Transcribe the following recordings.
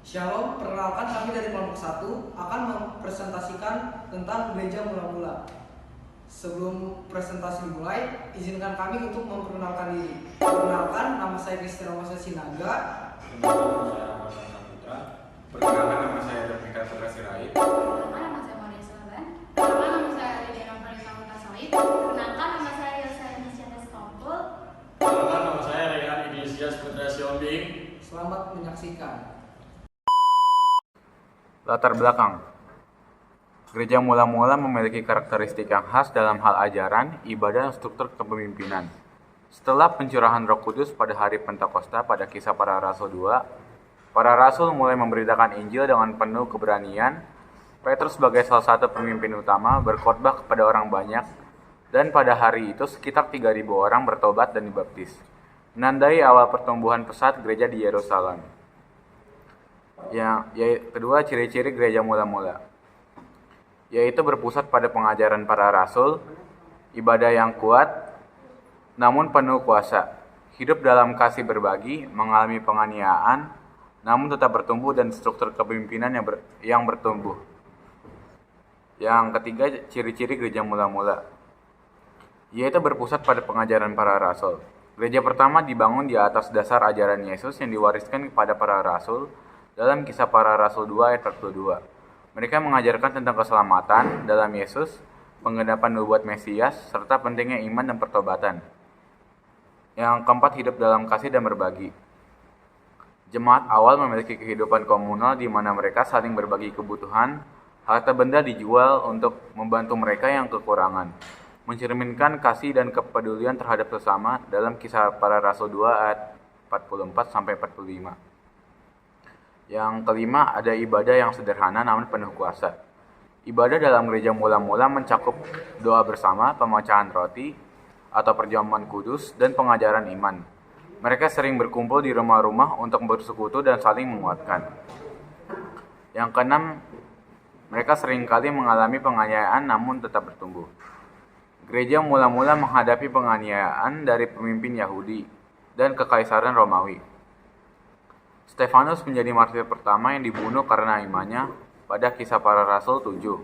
Shalom, perkenalkan kami dari kelompok 1 akan mempresentasikan tentang gereja mula-mula. Sebelum presentasi dimulai, izinkan kami untuk memperkenalkan diri. Perkenalkan, nama saya Kristina Masa Sinaga. Perkenalkan nama saya Rafika Putra Sirait. Perkenalkan nama saya Maria Selaban. Perkenalkan nama saya Lydia Novanita Mutasaid. Perkenalkan nama saya Yelsa Inisiatis Kompul. Perkenalkan nama saya Rehan Iglesias Putra Siombing. Selamat menyaksikan. Latar belakang. Gereja mula-mula memiliki karakteristik yang khas dalam hal ajaran, ibadah, dan struktur kepemimpinan. Setelah pencurahan Roh Kudus pada hari Pentakosta pada Kisah Para Rasul 2, para rasul mulai memberitakan Injil dengan penuh keberanian. Petrus sebagai salah satu pemimpin utama berkhotbah kepada orang banyak, dan pada hari itu sekitar 3.000 orang bertobat dan dibaptis, menandai awal pertumbuhan pesat gereja di Yerusalem. Kedua, ciri-ciri gereja mula-mula, yaitu berpusat pada pengajaran para rasul, ibadah yang kuat namun penuh kuasa, hidup dalam kasih berbagi, mengalami penganiayaan namun tetap bertumbuh, dan struktur kepemimpinan yang bertumbuh. Yang ketiga, ciri-ciri gereja mula-mula, yaitu berpusat pada pengajaran para rasul. Gereja pertama dibangun di atas dasar ajaran Yesus yang diwariskan kepada para rasul dalam Kisah Para Rasul 2 ayat 42. Mereka mengajarkan tentang keselamatan dalam Yesus, penggenapan nubuat Mesias, serta pentingnya iman dan pertobatan. Yang keempat, hidup dalam kasih dan berbagi. Jemaat awal memiliki kehidupan komunal di mana mereka saling berbagi kebutuhan, harta benda dijual untuk membantu mereka yang kekurangan, mencerminkan kasih dan kepedulian terhadap sesama dalam Kisah Para Rasul 2 ayat 44-45. Yang kelima, ada ibadah yang sederhana namun penuh kuasa. Ibadah dalam gereja mula-mula mencakup doa bersama, pemecahan roti atau perjamuan kudus, dan pengajaran iman. Mereka sering berkumpul di rumah-rumah untuk bersekutu dan saling menguatkan. Yang keenam, mereka seringkali mengalami penganiayaan namun tetap bertumbuh. Gereja mula-mula menghadapi penganiayaan dari pemimpin Yahudi dan kekaisaran Romawi. Stefanus menjadi martir pertama yang dibunuh karena imannya pada Kisah Para Rasul 7.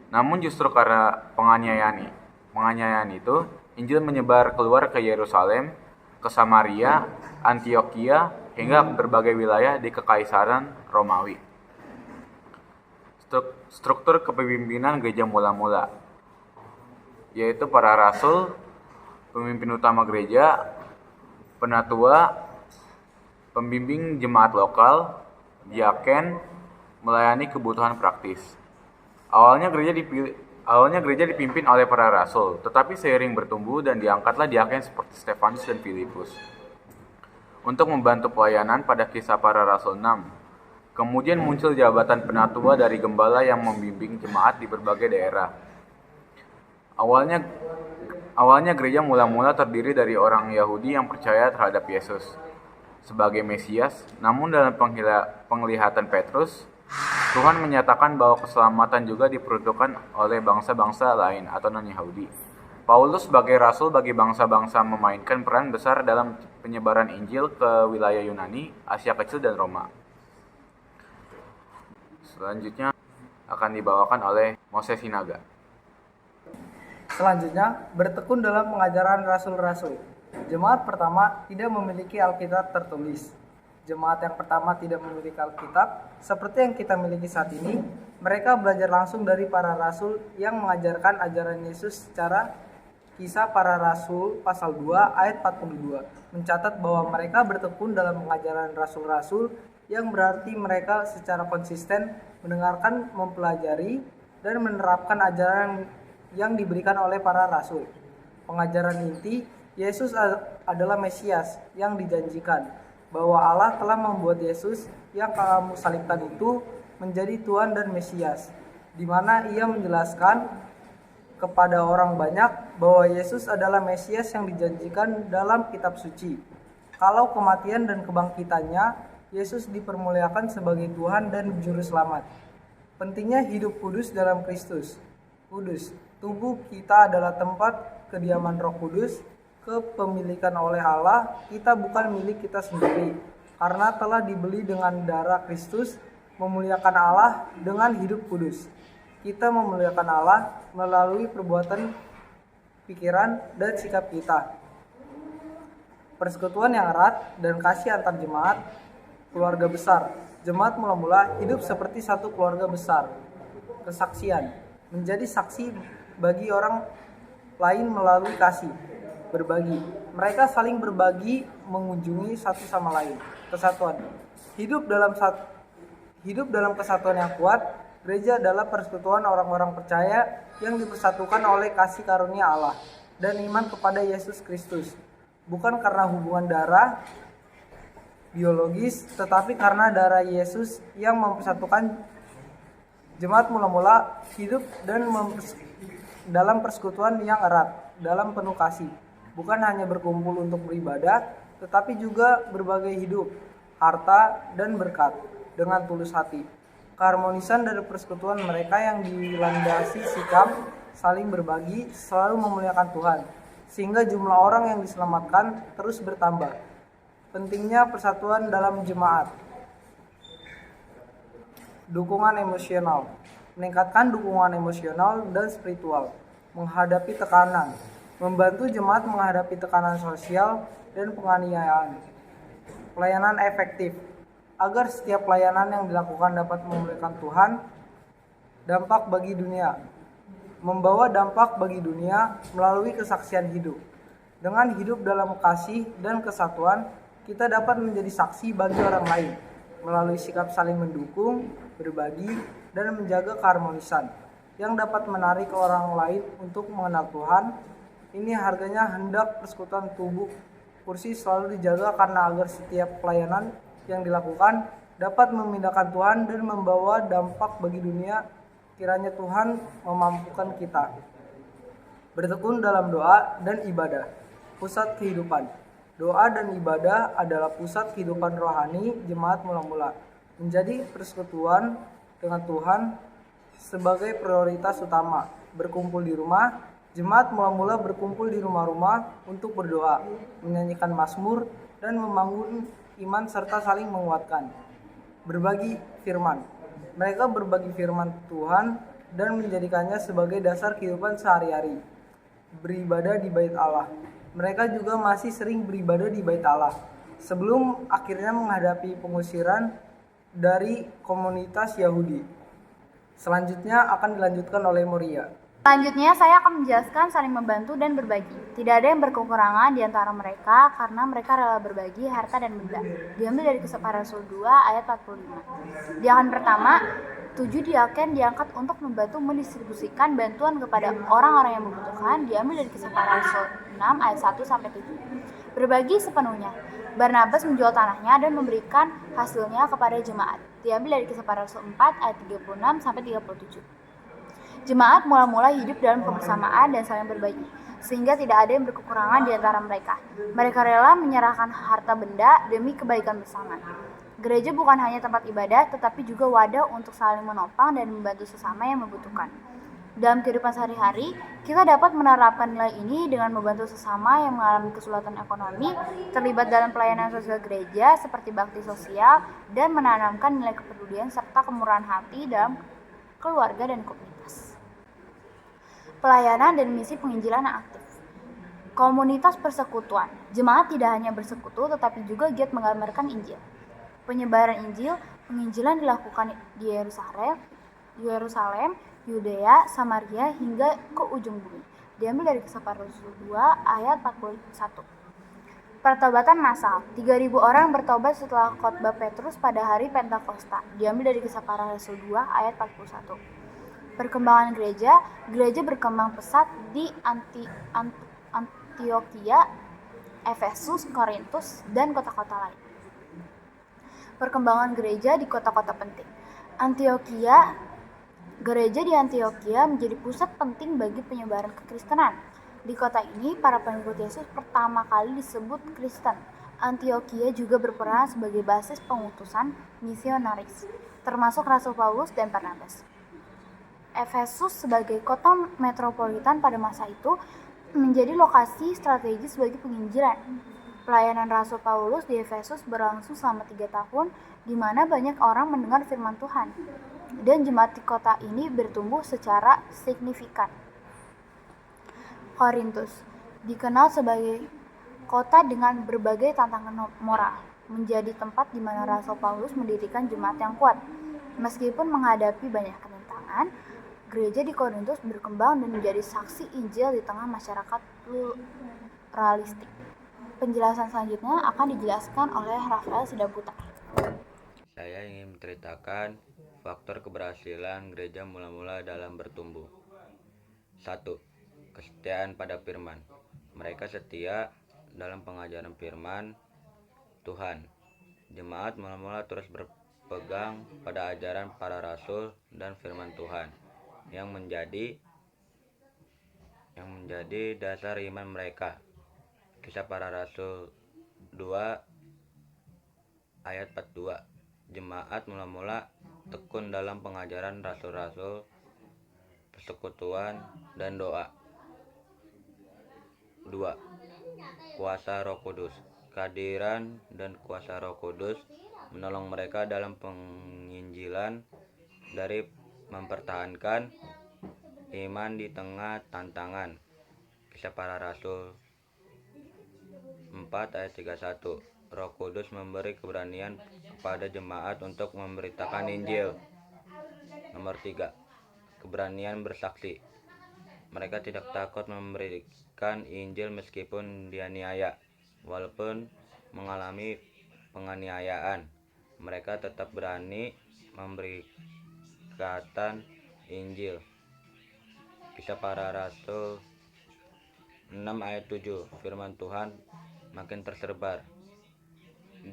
Namun justru karena penganiayaan itu, Injil menyebar keluar ke Yerusalem, ke Samaria, Antioquia, hingga berbagai wilayah di Kekaisaran Romawi. Struktur kepemimpinan gereja mula-mula, yaitu para rasul, pemimpin utama gereja, penatua, pembimbing jemaat lokal, diaken, melayani kebutuhan praktis. Awalnya gereja dipimpin oleh para rasul, tetapi seiring bertumbuh dan diangkatlah diaken seperti Stefanus dan Filipus untuk membantu pelayanan pada Kisah Para Rasul 6. Kemudian muncul jabatan penatua dari gembala yang membimbing jemaat di berbagai daerah. Awalnya gereja mula-mula terdiri dari orang Yahudi yang percaya terhadap Yesus sebagai Mesias, namun dalam penglihatan Petrus, Tuhan menyatakan bahwa keselamatan juga diperuntukkan oleh bangsa-bangsa lain atau non-Yahudi. Paulus sebagai rasul bagi bangsa-bangsa memainkan peran besar dalam penyebaran Injil ke wilayah Yunani, Asia Kecil, dan Roma. Selanjutnya akan dibawakan oleh Moses Sinaga. Selanjutnya, bertekun dalam pengajaran rasul-rasul. Jemaat pertama tidak memiliki Alkitab tertulis. Jemaat yang pertama tidak memiliki Alkitab seperti yang kita miliki saat ini. Mereka belajar langsung dari para rasul yang mengajarkan ajaran Yesus secara Kisah Para Rasul pasal 2 ayat 42 mencatat bahwa mereka bertekun dalam pengajaran rasul-rasul, yang berarti mereka secara konsisten mendengarkan, mempelajari, dan menerapkan ajaran yang diberikan oleh para rasul. Pengajaran inti, Yesus adalah Mesias yang dijanjikan, bahwa Allah telah membuat Yesus yang kamu salibkan itu menjadi Tuhan dan Mesias, di mana Ia menjelaskan kepada orang banyak bahwa Yesus adalah Mesias yang dijanjikan dalam kitab suci. Kalau kematian dan kebangkitannya, Yesus dipermuliakan sebagai Tuhan dan Juru Selamat. Pentingnya hidup kudus dalam Kristus. Kudus, tubuh kita adalah tempat kediaman Roh Kudus, kepemilikan oleh Allah. Kita bukan milik kita sendiri. karena telah dibeli dengan darah Kristus, memuliakan Allah dengan hidup kudus. Kita memuliakan Allah melalui perbuatan, pikiran, dan sikap kita. Persekutuan yang erat dan kasih antar jemaat, keluarga besar. Jemaat mula-mula hidup seperti satu keluarga besar. Kesaksian, menjadi saksi bagi orang lain melalui kasih. Berbagi, mereka saling berbagi, mengunjungi satu sama lain. Kesatuan, hidup dalam kesatuan yang kuat. Gereja adalah persekutuan orang-orang percaya yang dipersatukan oleh kasih karunia Allah dan iman kepada Yesus Kristus. Bukan karena hubungan darah biologis, tetapi karena darah Yesus yang mempersatukan. Jemaat mula-mula hidup dalam persekutuan yang erat, dalam penuh kasih. Bukan hanya berkumpul untuk beribadah, tetapi juga berbagai hidup, harta, dan berkat dengan tulus hati. Keharmonisan dari persekutuan mereka yang dilandasi sikap saling berbagi, selalu memuliakan Tuhan, sehingga jumlah orang yang diselamatkan terus bertambah. Pentingnya persatuan dalam jemaat. Dukungan emosional, meningkatkan dukungan emosional dan spiritual, menghadapi tekanan, membantu jemaat menghadapi tekanan sosial dan penganiayaan. Pelayanan efektif, agar setiap pelayanan yang dilakukan dapat memuliakan Tuhan. Dampak bagi dunia, membawa dampak bagi dunia melalui kesaksian hidup. Dengan hidup dalam kasih dan kesatuan, kita dapat menjadi saksi bagi orang lain melalui sikap saling mendukung, berbagi, dan menjaga keharmonisan yang dapat menarik orang lain untuk mengenal Tuhan. Ini harganya hendak persekutuan tubuh kursi selalu dijaga, karena agar setiap pelayanan yang dilakukan dapat memindahkan Tuhan dan membawa dampak bagi dunia. Kiranya Tuhan memampukan kita. Bertekun dalam doa dan ibadah. Pusat kehidupan. Doa dan ibadah adalah pusat kehidupan rohani jemaat mula-mula. Menjadi persekutuan dengan Tuhan sebagai prioritas utama. Berkumpul di rumah. Jemaat mula-mula berkumpul di rumah-rumah untuk berdoa, menyanyikan mazmur, dan membangun iman serta saling menguatkan. Berbagi firman. Mereka berbagi firman Tuhan dan menjadikannya sebagai dasar kehidupan sehari-hari. Beribadah di bait Allah. Mereka juga masih sering beribadah di bait Allah sebelum akhirnya menghadapi pengusiran dari komunitas Yahudi. Selanjutnya akan dilanjutkan oleh Moria. Selanjutnya, saya akan menjelaskan saling membantu dan berbagi. Tidak ada yang berkekurangan di antara mereka karena mereka rela berbagi harta dan benda. Diambil dari Kisah Para Rasul 2 ayat 45. Di akan pertama, 7 diaken diangkat untuk membantu mendistribusikan bantuan kepada orang-orang yang membutuhkan. Diambil dari Kisah Para Rasul 6 ayat 1-7. Berbagi sepenuhnya. Barnabas menjual tanahnya dan memberikan hasilnya kepada jemaat. Diambil dari Kisah Para Rasul 4 ayat 36-37. Jemaat mula-mula hidup dalam kebersamaan dan saling berbagi, sehingga tidak ada yang berkekurangan di antara mereka. Mereka rela menyerahkan harta benda demi kebaikan bersama. Gereja bukan hanya tempat ibadah, tetapi juga wadah untuk saling menopang dan membantu sesama yang membutuhkan. Dalam kehidupan sehari-hari, kita dapat menerapkan nilai ini dengan membantu sesama yang mengalami kesulitan ekonomi, terlibat dalam pelayanan sosial gereja seperti bakti sosial, dan menanamkan nilai kepedulian serta kemurahan hati dalam keluarga dan komunitas. Pelayanan dan misi penginjilan yang aktif. Komunitas persekutuan. Jemaat tidak hanya bersekutu tetapi juga giat menggambarkan Injil. Penyebaran Injil, penginjilan dilakukan di Yerusalem, Yudea, Samaria hingga ke ujung bumi. Diambil dari Kisah Para Rasul 2 ayat 41. Pertobatan massal. 3.000 orang bertobat setelah khotbah Petrus pada hari Pentakosta. Diambil dari Kisah Para Rasul 2 ayat 41. Perkembangan gereja berkembang pesat di Antioquia, Efesus, Korintus, dan kota-kota lain. Perkembangan gereja di kota-kota penting. Gereja di Antioquia menjadi pusat penting bagi penyebaran kekristenan. Di kota ini, para pengikut Yesus pertama kali disebut Kristen. Antioquia juga berperan sebagai basis pengutusan misionaris, termasuk Rasul Paulus dan Barnabas. Efesus sebagai kota metropolitan pada masa itu menjadi lokasi strategis bagi penginjilan. Pelayanan Rasul Paulus di Efesus berlangsung selama 3 tahun, di mana banyak orang mendengar firman Tuhan. Dan jemaat di kota ini bertumbuh secara signifikan. Korintus dikenal sebagai kota dengan berbagai tantangan moral, menjadi tempat di mana Rasul Paulus mendirikan jemaat yang kuat. Meskipun menghadapi banyak tantangan, gereja di Korintus berkembang dan menjadi saksi Injil di tengah masyarakat pluralistik. Penjelasan selanjutnya akan dijelaskan oleh Rafael Sidaputra. Saya ingin menceritakan faktor keberhasilan gereja mula-mula dalam bertumbuh. 1. Kesetiaan pada firman. Mereka setia dalam pengajaran firman Tuhan. Jemaat mula-mula terus berpegang pada ajaran para rasul dan firman Tuhan yang menjadi dasar iman mereka. Kisah Para Rasul 2 ayat 42. Jemaat mula-mula tekun dalam pengajaran rasul-rasul, persekutuan, dan doa. 2. Kuasa Roh Kudus. Kehadiran dan kuasa Roh Kudus menolong mereka dalam penginjilan dari mempertahankan iman di tengah tantangan. Kisah Para Rasul 4 ayat 31. Roh Kudus memberi keberanian kepada jemaat untuk memberitakan Injil. Nomor 3. Keberanian bersaksi. Mereka tidak takut memberikan Injil meskipun dianiaya. Walaupun mengalami penganiayaan, mereka tetap berani memberitakan Injil. Kisah Para Rasul 6 ayat 7. Firman Tuhan makin tersebar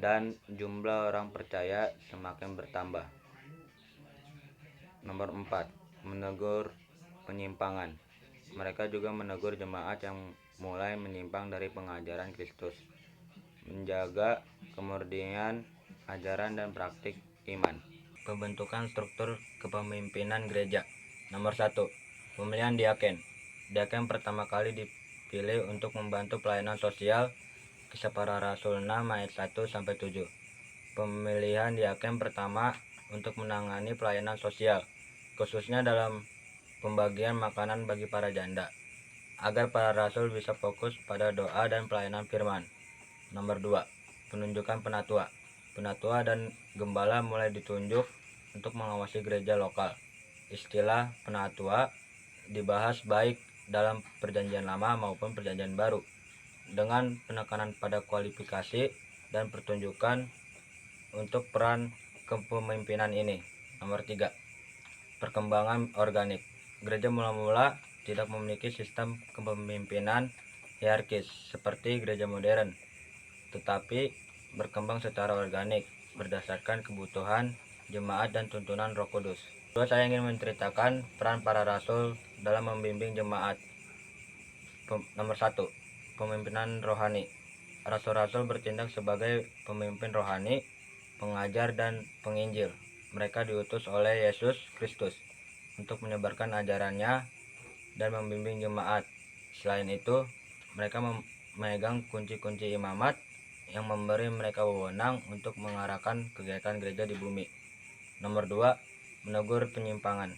dan jumlah orang percaya semakin bertambah. Nomor 4. Menegur penyimpangan. Mereka juga menegur jemaat yang mulai menyimpang dari pengajaran Kristus, menjaga kemurnian ajaran dan praktik iman. Pembentukan struktur kepemimpinan gereja. Nomor 1. Pemilihan diaken. Diaken pertama kali dipilih untuk membantu pelayanan sosial. Kisah Para Rasul 6 ayat 1-7. Pemilihan diaken pertama untuk menangani pelayanan sosial, khususnya dalam pembagian makanan bagi para janda, agar para rasul bisa fokus pada doa dan pelayanan firman. Nomor 2. Penunjukan penatua. Penatua dan gembala mulai ditunjuk untuk mengawasi gereja lokal. Istilah penatua dibahas baik dalam Perjanjian Lama maupun Perjanjian Baru, dengan penekanan pada kualifikasi dan pertunjukan untuk peran kepemimpinan ini. Nomor 3. Perkembangan organik. Gereja mula-mula tidak memiliki sistem kepemimpinan hierarkis seperti gereja modern, tetapi berkembang secara organik berdasarkan kebutuhan jemaat dan tuntunan Roh Kudus. Kedua, saya ingin menceritakan peran para rasul dalam membimbing jemaat. Nomor 1. Pemimpinan rohani. Rasul-rasul bertindak sebagai pemimpin rohani, pengajar, dan penginjil. Mereka diutus oleh Yesus Kristus untuk menyebarkan ajarannya dan membimbing jemaat. Selain itu, mereka memegang kunci-kunci imamat yang memberi mereka wewenang untuk mengarahkan kegiatan gereja di bumi. Nomor 2. Menegur penyimpangan.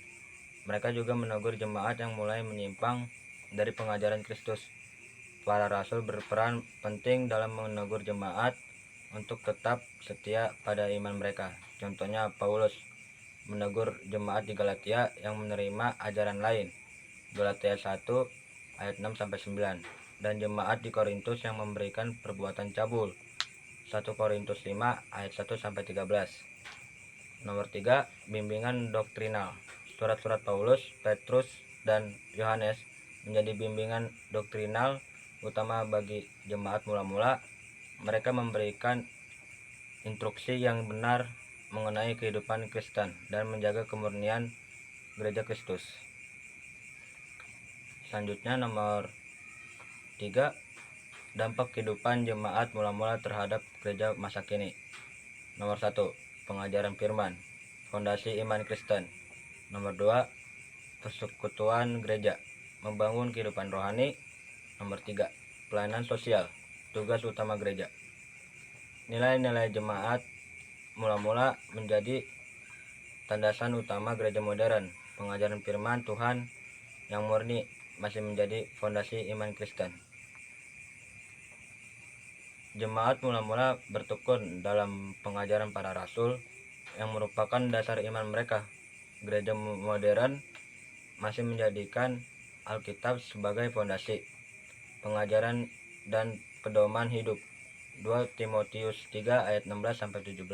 Mereka juga menegur jemaat yang mulai menyimpang dari pengajaran Kristus. Para rasul berperan penting dalam menegur jemaat untuk tetap setia pada iman mereka. Contohnya Paulus menegur jemaat di Galatia yang menerima ajaran lain. Galatia 1 ayat 6-9. Dan jemaat di Korintus yang memberikan perbuatan cabul. 1 Korintus 5 ayat 1-13. Nomor 3. Bimbingan doktrinal. Surat-surat Paulus, Petrus, dan Yohanes menjadi bimbingan doktrinal utama bagi jemaat mula-mula. Mereka memberikan instruksi yang benar mengenai kehidupan Kristen dan menjaga kemurnian gereja Kristus. Selanjutnya nomor 3. Dampak kehidupan jemaat mula-mula terhadap gereja masa kini. Nomor 1. Pengajaran firman, fondasi iman Kristen. Nomor 2. Persekutuan gereja, membangun kehidupan rohani. Nomor 3. Pelayanan sosial, tugas utama gereja. Nilai-nilai jemaat mula-mula menjadi tandasan utama gereja modern. Pengajaran firman Tuhan yang murni masih menjadi fondasi iman Kristen. Jemaat mula-mula bertekun dalam pengajaran para rasul yang merupakan dasar iman mereka. Gereja modern masih menjadikan Alkitab sebagai fondasi, pengajaran dan pedoman hidup. 2 Timotius 3 ayat 16-17.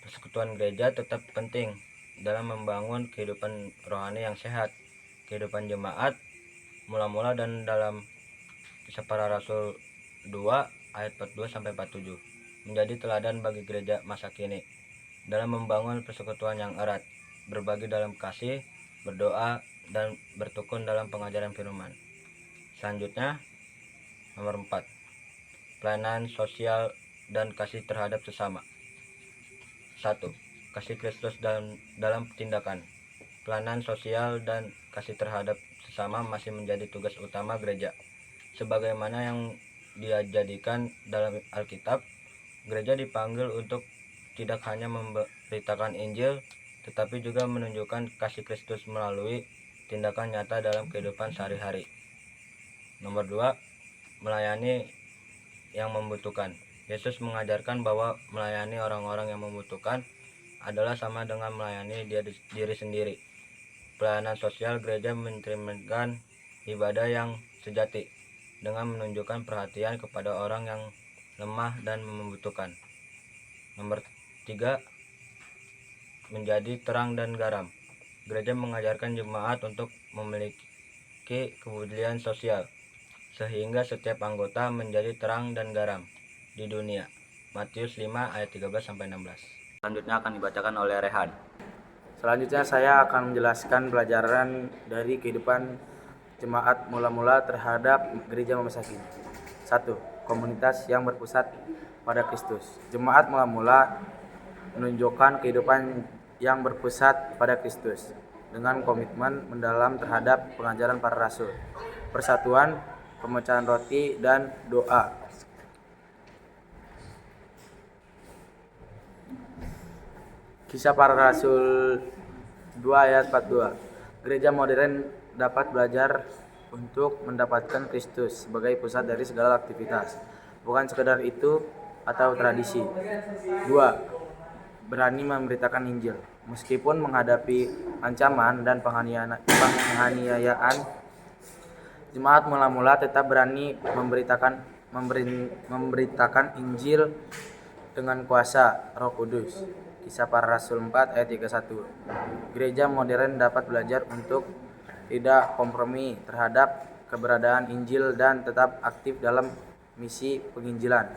Persekutuan gereja tetap penting dalam membangun kehidupan rohani yang sehat. Kehidupan jemaat mula-mula dan dalam Kisah Para Rasul 2 ayat 42-47 menjadi teladan bagi gereja masa kini dalam membangun persekutuan yang erat, berbagi dalam kasih, berdoa, dan bertekun dalam pengajaran firman. Selanjutnya, nomor 4. Pelayanan sosial dan kasih terhadap sesama. 1. Kasih Kristus dalam tindakan. Pelayanan sosial dan kasih terhadap sesama masih menjadi tugas utama gereja. Sebagaimana yang dijadikan dalam Alkitab, gereja dipanggil untuk tidak hanya memberitakan Injil, tetapi juga menunjukkan kasih Kristus melalui tindakan nyata dalam kehidupan sehari-hari. Nomor 2. Melayani yang membutuhkan. Yesus mengajarkan bahwa melayani orang-orang yang membutuhkan adalah sama dengan melayani diri sendiri. Pelayanan sosial gereja mencerminkan ibadah yang sejati dengan menunjukkan perhatian kepada orang yang lemah dan membutuhkan. Nomor 3. Menjadi terang dan garam. Gereja mengajarkan jemaat untuk memiliki kepedulian sosial, sehingga setiap anggota menjadi terang dan garam di dunia. Matius 5 ayat 13-16. Selanjutnya akan dibacakan oleh Rehan. Selanjutnya saya akan menjelaskan pelajaran dari kehidupan jemaat mula-mula terhadap gereja masa kini. 1. Komunitas yang berpusat pada Kristus. Jemaat mula-mula menunjukkan kehidupan yang berpusat pada Kristus dengan komitmen mendalam terhadap pengajaran para rasul, persatuan, pemecahan roti, dan doa. Kisah Para Rasul 2 ayat 42. Gereja modern dapat belajar untuk mendapatkan Kristus sebagai pusat dari segala aktivitas, bukan sekedar itu atau tradisi. 2. Berani memberitakan Injil. Meskipun menghadapi ancaman dan penganiayaan, jemaat mula-mula tetap berani memberitakan Injil dengan kuasa Roh Kudus. Kisah Para Rasul 4 ayat 31. Gereja modern dapat belajar untuk tidak kompromi terhadap keberadaan Injil dan tetap aktif dalam misi penginjilan.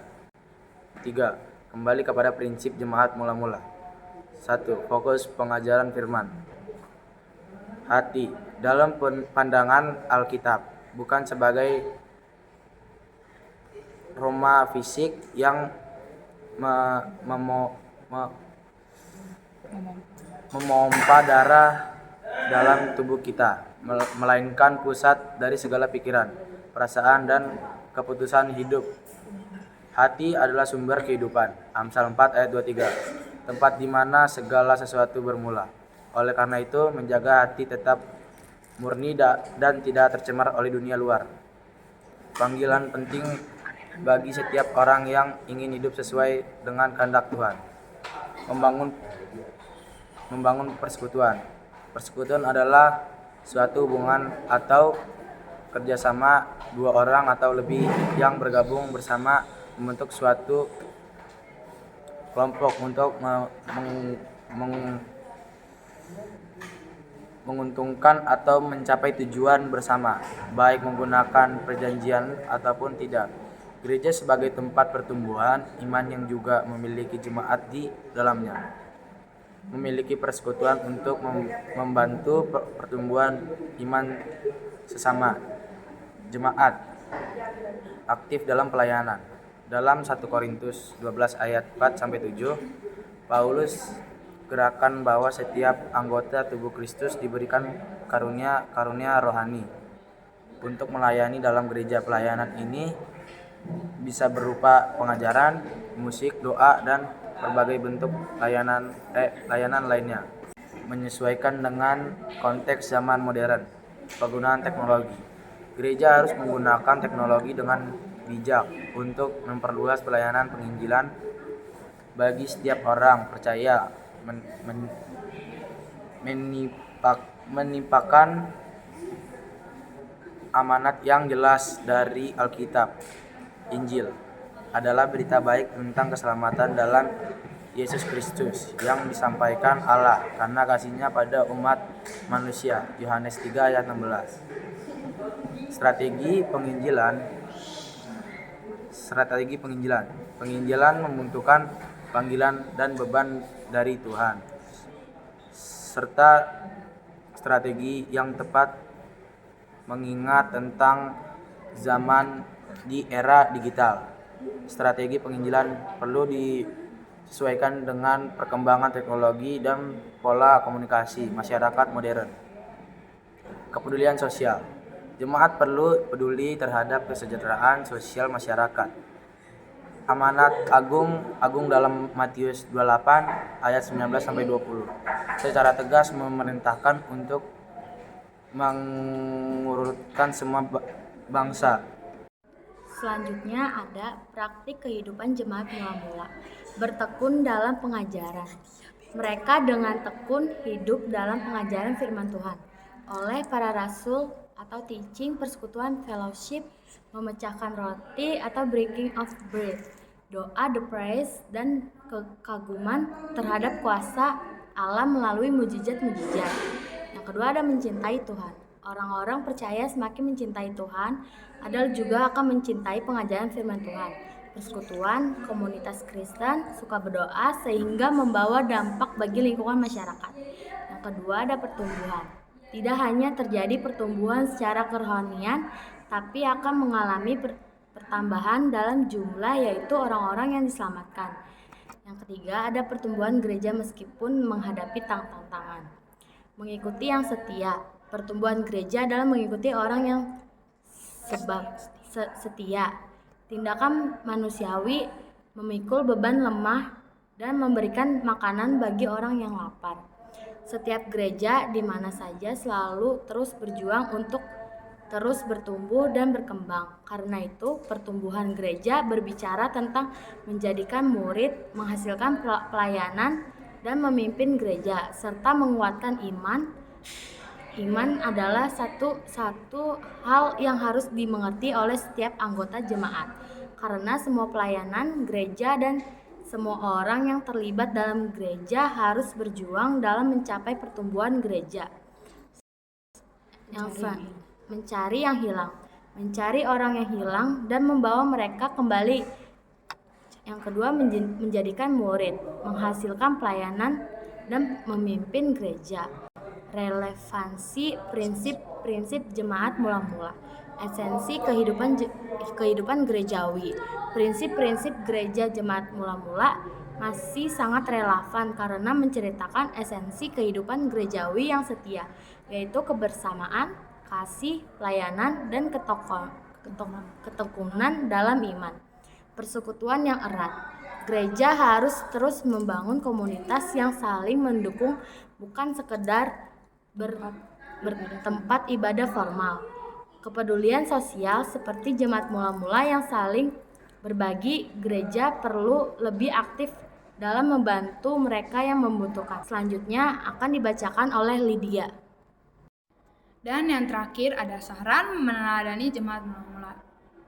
3. Kembali kepada prinsip jemaat mula-mula. 1. Fokus pengajaran firman. Hati dalam pandangan Alkitab, bukan sebagai Roma fisik yang memompa darah dalam tubuh kita, melainkan pusat dari segala pikiran, perasaan, dan keputusan hidup. Hati adalah sumber kehidupan. Amsal 4 ayat 23. Tempat di mana segala sesuatu bermula. Oleh karena itu, menjaga hati tetap murni dan tidak tercemar oleh dunia luar. Panggilan penting bagi setiap orang yang ingin hidup sesuai dengan kehendak Tuhan. Membangun persekutuan. Persekutuan adalah suatu hubungan atau kerjasama dua orang atau lebih yang bergabung bersama membentuk suatu kelompok untuk menguntungkan atau mencapai tujuan bersama, baik menggunakan perjanjian ataupun tidak. Gereja sebagai tempat pertumbuhan iman yang juga memiliki jemaat di dalamnya, memiliki persekutuan untuk membantu pertumbuhan iman sesama. Jemaat aktif dalam pelayanan. Dalam 1 Korintus 12 ayat 4-7, Paulus gerakan bahwa setiap anggota tubuh Kristus diberikan karunia rohani untuk melayani dalam gereja. Pelayanan ini bisa berupa pengajaran, musik, doa, dan berbagai bentuk layanan lainnya, menyesuaikan dengan konteks zaman modern. Penggunaan teknologi. Gereja harus menggunakan teknologi dengan bijak untuk memperluas pelayanan penginjilan bagi setiap orang percaya, menimpakan amanat yang jelas dari Alkitab. Injil adalah berita baik tentang keselamatan dalam Yesus Kristus yang disampaikan Allah karena kasih-Nya pada umat manusia. Yohanes 3 ayat 16. Strategi penginjilan. Penginjilan membutuhkan panggilan dan beban dari Tuhan, serta strategi yang tepat mengingat tentang zaman di era digital. Strategi penginjilan perlu disesuaikan dengan perkembangan teknologi dan pola komunikasi masyarakat modern. Kepedulian sosial. Jemaat perlu peduli terhadap kesejahteraan sosial masyarakat. Amanat agung dalam Matius 28 ayat 19-20 secara tegas memerintahkan untuk mengurutkan semua bangsa. Selanjutnya ada praktik kehidupan jemaat mula-mula. Bertekun dalam pengajaran. Mereka dengan tekun hidup dalam pengajaran firman Tuhan oleh para rasul atau teaching, persekutuan, fellowship, memecahkan roti atau breaking of bread, doa, the praise, dan kekaguman terhadap kuasa Allah melalui mujizat-mujizat. Yang kedua ada mencintai Tuhan. Orang-orang percaya semakin mencintai Tuhan adalah juga akan mencintai pengajaran firman Tuhan. Persekutuan, komunitas Kristen, suka berdoa sehingga membawa dampak bagi lingkungan masyarakat. Yang kedua ada pertumbuhan. Tidak hanya terjadi pertumbuhan secara kerohanian, tapi akan mengalami pertambahan dalam jumlah, yaitu orang-orang yang diselamatkan. Yang ketiga ada pertumbuhan gereja meskipun menghadapi tantangan. Mengikuti yang setia. Pertumbuhan gereja adalah mengikuti orang yang setia. Tindakan manusiawi memikul beban lemah dan memberikan makanan bagi orang yang lapar. Setiap gereja di mana saja selalu terus berjuang untuk terus bertumbuh dan berkembang. Karena itu, pertumbuhan gereja berbicara tentang menjadikan murid, menghasilkan pelayanan, dan memimpin gereja, serta menguatkan iman. Iman adalah satu hal yang harus dimengerti oleh setiap anggota jemaat, karena semua pelayanan gereja dan semua orang yang terlibat dalam gereja harus berjuang dalam mencapai pertumbuhan gereja. Mencari yang hilang, mencari orang yang hilang dan membawa mereka kembali. Yang kedua, menjadikan murid, menghasilkan pelayanan dan memimpin gereja. Relevansi prinsip-prinsip jemaat mula-mula. Esensi kehidupan gerejawi. Prinsip-prinsip gereja jemaat mula-mula masih sangat relevan karena menceritakan esensi kehidupan gerejawi yang setia, yaitu kebersamaan, kasih, pelayanan, dan ketekunan dalam iman. Persekutuan yang erat. Gereja harus terus membangun komunitas yang saling mendukung, bukan sekedar bertempat ibadah formal. Kepedulian sosial seperti jemaat mula-mula yang saling berbagi. Gereja perlu lebih aktif dalam membantu mereka yang membutuhkan. Selanjutnya akan dibacakan oleh Lydia. Dan yang terakhir ada saran meneladani jemaat mula-mula.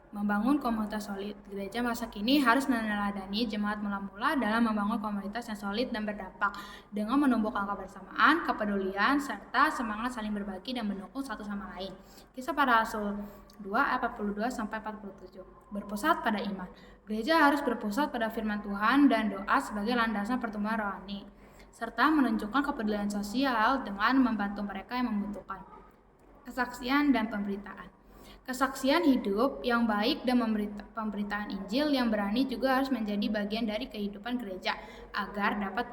Membangun komunitas solid. Gereja masa kini harus meneladani jemaat mula-mula dalam membangun komunitas yang solid dan berdampak dengan menumbuhkan kebersamaan, kepedulian, serta semangat saling berbagi dan mendukung satu sama lain. Kisah Para Rasul 2 ayat 42-47. Berpusat pada iman. Gereja harus berpusat pada firman Tuhan dan doa sebagai landasan pertumbuhan rohani, serta menunjukkan kepedulian sosial dengan membantu mereka yang membutuhkan. Kesaksian dan pemberitaan. Kesaksian hidup yang baik dan pemberitaan Injil yang berani juga harus menjadi bagian dari kehidupan gereja agar dapat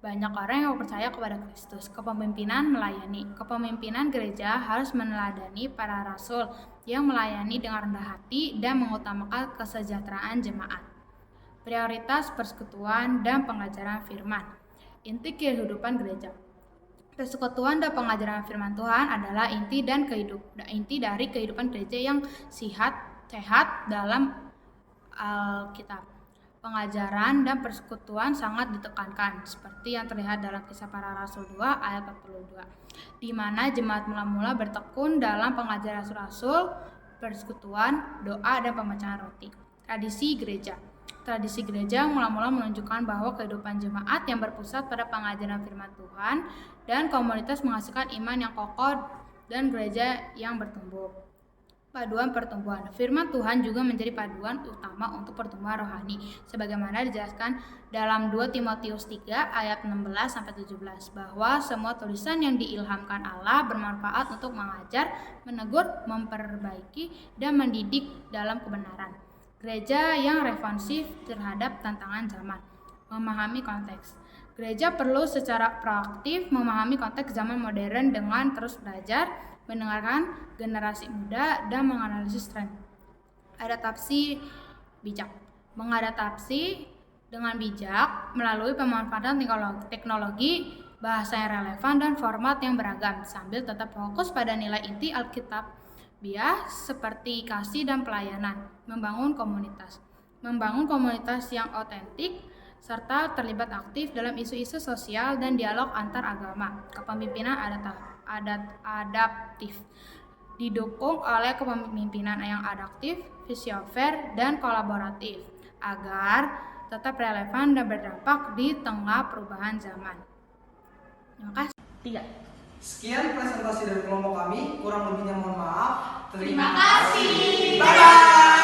Banyak orang yang percaya kepada Kristus. Kepemimpinan melayani. Kepemimpinan gereja harus meneladani para rasul yang melayani dengan rendah hati dan mengutamakan kesejahteraan jemaat. Prioritas persekutuan dan pengajaran firman. Inti kehidupan gereja. Persekutuan dan pengajaran firman Tuhan adalah inti dari kehidupan gereja yang sehat dalam Alkitab. Pengajaran dan persekutuan sangat ditekankan, seperti yang terlihat dalam Kisah Para Rasul 2 ayat 42, di mana jemaat mula-mula bertekun dalam pengajaran rasul, persekutuan, doa, dan pembacaan roti. Tradisi gereja. Tradisi gereja mula-mula menunjukkan bahwa kehidupan jemaat yang berpusat pada pengajaran firman Tuhan dan komunitas menghasilkan iman yang kokoh dan gereja yang bertumbuh. Paduan pertumbuhan. Firman Tuhan juga menjadi paduan utama untuk pertumbuhan rohani, sebagaimana dijelaskan dalam 2 Timotius 3 ayat 16-17, bahwa semua tulisan yang diilhamkan Allah bermanfaat untuk mengajar, menegur, memperbaiki, dan mendidik dalam kebenaran. Gereja yang responsif terhadap tantangan zaman. Memahami konteks. Gereja perlu secara proaktif memahami konteks zaman modern dengan terus belajar, mendengarkan generasi muda, dan menganalisis tren. Adaptasi bijak. Mengadaptasi dengan bijak melalui pemanfaatan teknologi, bahasa yang relevan, dan format yang beragam, sambil tetap fokus pada nilai inti Alkitab seperti kasih dan pelayanan. Membangun komunitas. Membangun komunitas yang otentik serta terlibat aktif dalam isu-isu sosial dan dialog antar agama. Kepemimpinan adaptif didukung oleh kepemimpinan yang adaptif, visioner, dan kolaboratif agar tetap relevan dan berdampak di tengah perubahan zaman. Terima kasih. 3. Sekian presentasi dari kelompok kami, kurang lebihnya mohon maaf. Terima kasih. Bye-bye.